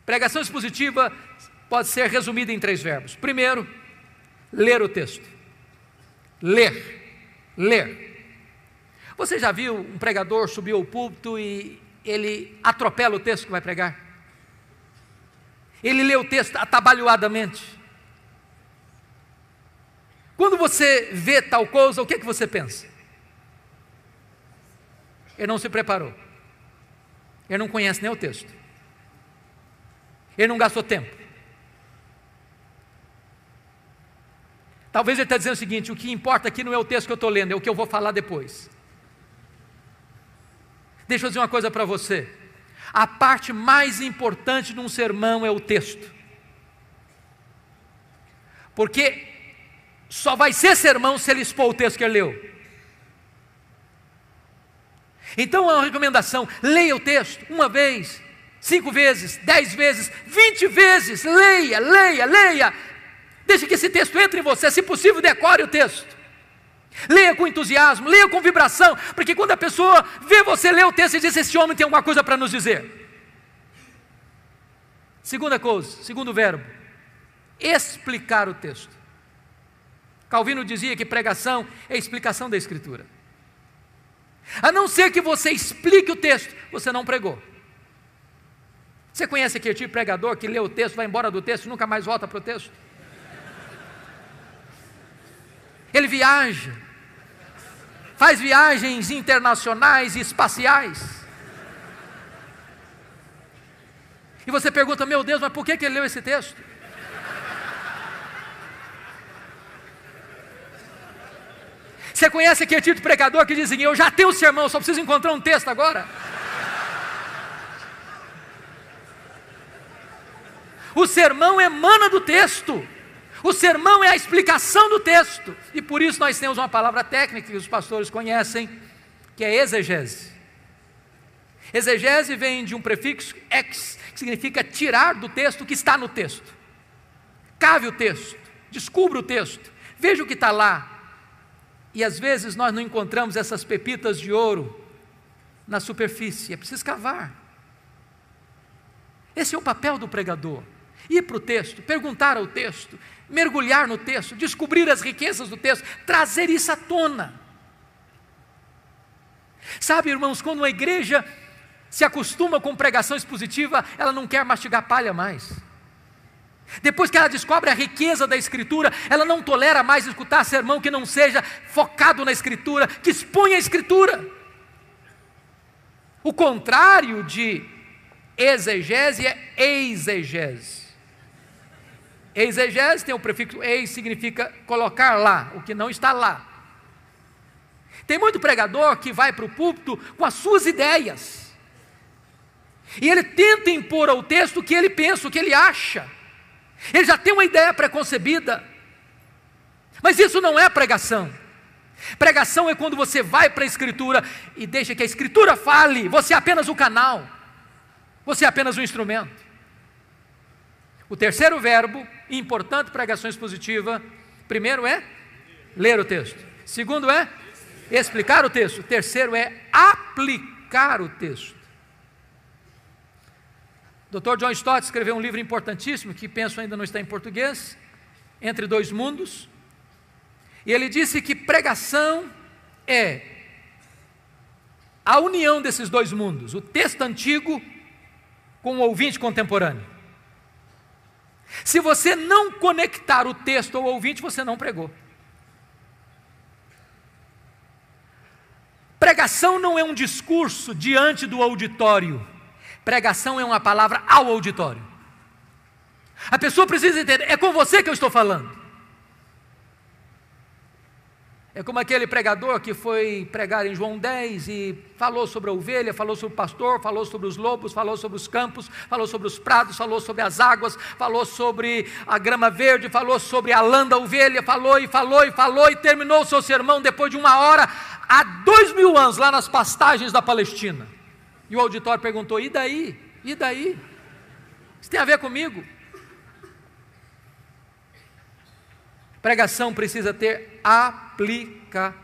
Pregação expositiva pode ser resumida em 3 verbos. Primeiro, ler o texto. Ler. Você já viu um pregador subir ao púlpito e ele atropela o texto que vai pregar? Ele lê o texto atabalhoadamente. Quando você vê tal coisa, o que é que você pensa? Ele não se preparou. Ele não conhece nem o texto. Ele não gastou tempo. Talvez ele está dizendo o seguinte: o que importa aqui não é o texto que eu estou lendo, é o que eu vou falar depois. Deixa eu dizer uma coisa para você. A parte mais importante de um sermão é o texto. Porque só vai ser sermão se ele expor o texto que ele leu. Então é uma recomendação: leia o texto 1 vez, 5 vezes, 10 vezes, 20 vezes. Leia. Deixe que esse texto entre em você. Se possível, decore o texto. Leia com entusiasmo, leia com vibração, porque quando a pessoa vê você ler o texto e diz: esse homem tem alguma coisa para nos dizer. Segunda coisa, segundo verbo, explicar o texto. Calvino dizia que pregação é explicação da Escritura. A não ser que você explique o texto, você não pregou. Você conhece aquele tipo de pregador que lê o texto, vai embora do texto e nunca mais volta para o texto? Ele viaja, faz viagens internacionais e espaciais. E você pergunta: meu Deus, mas por que ele leu esse texto? Você conhece aquele tipo de pregador que diz assim: eu já tenho o sermão, só preciso encontrar um texto agora? O sermão emana do texto. O sermão é a explicação do texto. E por isso nós temos uma palavra técnica que os pastores conhecem, que é exegese. Exegese vem de um prefixo ex, que significa tirar do texto o que está no texto. Cave o texto, descubra o texto, veja o que está lá. E às vezes nós não encontramos essas pepitas de ouro na superfície, é preciso cavar. Esse é o papel do pregador: ir para o texto, perguntar ao texto, mergulhar no texto, descobrir as riquezas do texto, trazer isso à tona. Sabe, irmãos, quando uma igreja se acostuma com pregação expositiva, ela não quer mastigar palha mais. Depois que ela descobre a riqueza da Escritura, ela não tolera mais escutar sermão que não seja focado na Escritura, que exponha a Escritura. O contrário de exegese é exegese. Exegese tem o prefixo eis, significa colocar lá, o que não está lá. Tem muito pregador que vai para o púlpito com as suas ideias, e ele tenta impor ao texto o que ele pensa, o que ele acha. Ele já tem uma ideia preconcebida, mas isso não é pregação. Pregação é quando você vai para a Escritura e deixa que a Escritura fale, você é apenas o canal, você é apenas um instrumento. O terceiro verbo, importante pregação expositiva: primeiro é ler o texto, segundo é explicar o texto, o terceiro é aplicar o texto. Dr. John Stott escreveu um livro importantíssimo, que penso ainda não está em português, Entre Dois Mundos, e ele disse que pregação é a união desses dois mundos, o texto antigo com o ouvinte contemporâneo. Se você não conectar o texto ao ouvinte, você não pregou. Pregação não é um discurso diante do auditório. Pregação é uma palavra ao auditório. A pessoa precisa entender: é com você que eu estou falando. É como aquele pregador que foi pregar em João 10 e falou sobre a ovelha, falou sobre o pastor, falou sobre os lobos, falou sobre os campos, falou sobre os prados, falou sobre as águas, falou sobre a grama verde, falou sobre a lã da ovelha, falou e terminou o seu sermão depois de 1 hora, há 2000 anos, lá nas pastagens da Palestina. E o auditório perguntou: e daí? E daí? Isso tem a ver comigo? Pregação precisa ter aplicação.